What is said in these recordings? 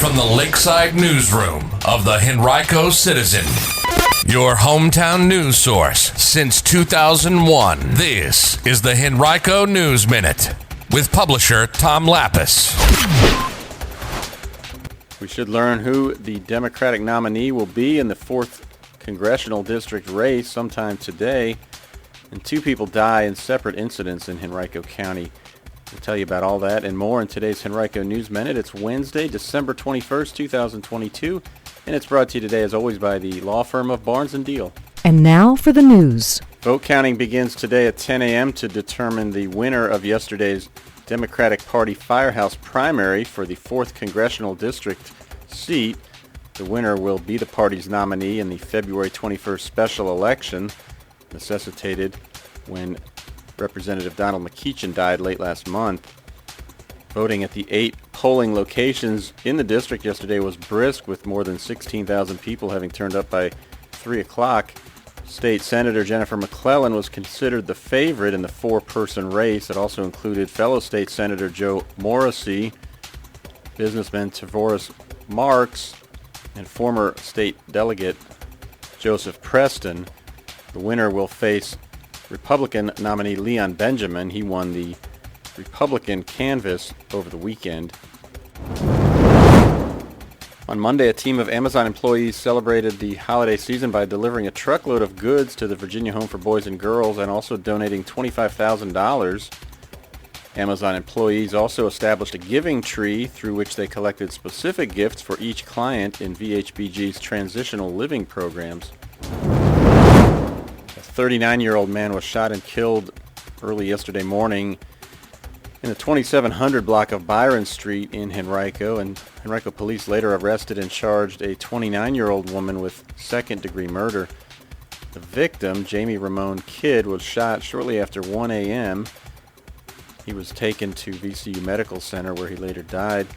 from the Lakeside Newsroom of the Henrico Citizen, your hometown news source since 2001. This is the Henrico News Minute with publisher Tom Lapis. We should learn who the Democratic nominee will be in the 4th congressional district race sometime today. And 2 people die in separate incidents in Henrico County. We'll tell you about all that and more in today's Henrico News Minute. It's Wednesday, December 21st, 2022, and it's brought to you today, as always, by the law firm of Barnes & Deal. And now for the news. Vote counting begins today at 10 a.m. to determine the winner of yesterday's Democratic Party Firehouse primary for the 4th congressional district seat. The winner will be the party's nominee in the February 21st special election, necessitated when Representative Donald McEachin died late last month. Voting at the 8 polling locations in the district yesterday was brisk, with more than 16,000 people having turned up by 3 o'clock. State Senator Jennifer McClellan was considered the favorite in the 4-person race. It also included fellow State Senator Joe Morrissey, businessman Tavoris Marks, and former state delegate Joseph Preston. The winner will face Republican nominee Leon Benjamin. He won the Republican canvass over the weekend. On Monday, a team of Amazon employees celebrated the holiday season by delivering a truckload of goods to the Virginia Home for Boys and Girls and also donating $25,000. Amazon employees also established a giving tree through which they collected specific gifts for each client in VHBG's transitional living programs. A 39-year-old man was shot and killed early yesterday morning in the 2700 block of Byron Street in Henrico, and Henrico police later arrested and charged a 29-year-old woman with second-degree murder. The victim, Jamie Ramon Kidd, was shot shortly after 1 a.m. He was taken to VCU Medical Center, where he later died.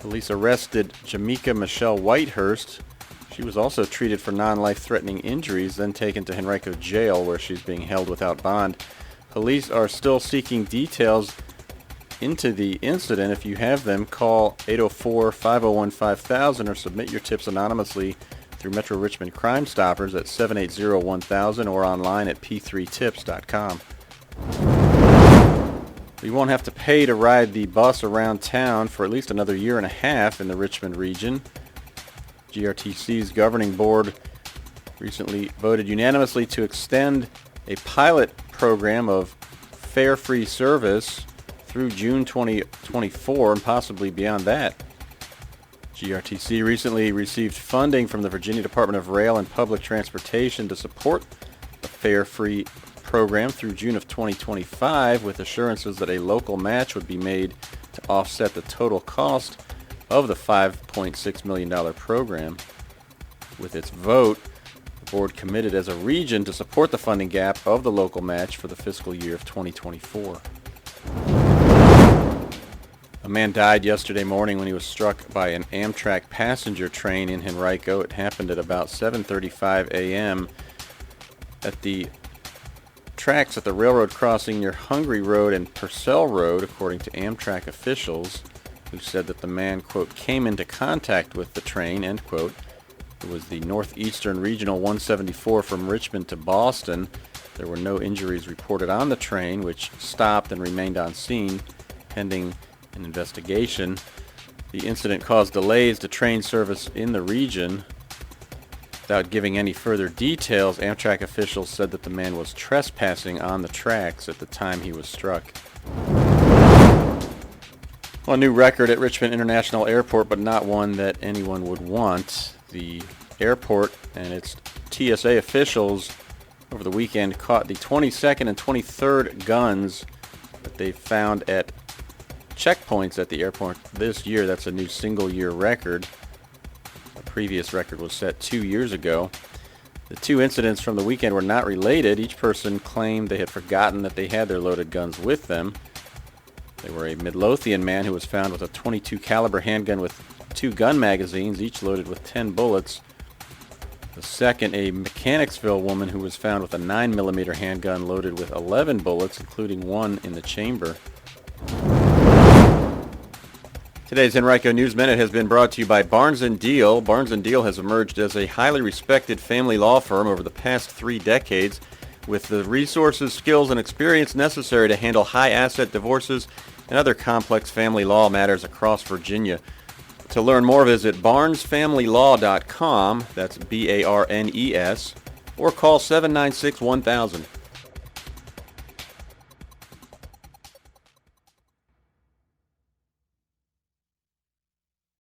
Police arrested Jamaica Michelle Whitehurst. She was also treated for non-life-threatening injuries, then taken to Henrico Jail, where she's being held without bond. Police are still seeking details into the incident. If you have them, call 804-501-5000 or submit your tips anonymously through Metro Richmond Crime Stoppers at 780-1000 or online at p3tips.com. You won't have to pay to ride the bus around town for at least another year and a half in the Richmond region. GRTC's governing board recently voted unanimously to extend a pilot program of fare-free service through June 2024 and possibly beyond that. GRTC recently received funding from the Virginia Department of Rail and Public Transportation to support the fare-free program through June of 2025, with assurances that a local match would be made to offset the total cost of the $5.6 million program. With its vote, the board committed as a region to support the funding gap of the local match for the fiscal year of 2024. A man died yesterday morning when he was struck by an Amtrak passenger train in Henrico. It happened at about 7:35 a.m. at the tracks at the railroad crossing near Hungry Road and Purcell Road, according to Amtrak officials, who said that the man, quote, came into contact with the train, end quote. It was the Northeastern Regional 174 from Richmond to Boston. There were no injuries reported on the train, which stopped and remained on scene pending an investigation. The incident caused delays to train service in the region. Without giving any further details, Amtrak officials said that the man was trespassing on the tracks at the time he was struck. Well, a new record at Richmond International Airport, but not one that anyone would want. The airport and its TSA officials over the weekend caught the 22nd and 23rd guns that they found at checkpoints at the airport this year. That's a new single-year record. The previous record was set 2 years ago. The 2 incidents from the weekend were not related. Each person claimed they had forgotten that they had their loaded guns with them. They were a Midlothian man who was found with a .22 caliber handgun with 2 gun magazines, each loaded with 10 bullets. The second, a Mechanicsville woman who was found with a 9mm handgun loaded with 11 bullets, including 1 in the chamber. Today's Henrico News Minute has been brought to you by Barnes & Deal. Barnes & Deal has emerged as a highly respected family law firm over the past 3 decades with the resources, skills, and experience necessary to handle high-asset divorces and other complex family law matters across Virginia. To learn more, visit barnesfamilylaw.com, that's BARNES, or call 796-1000.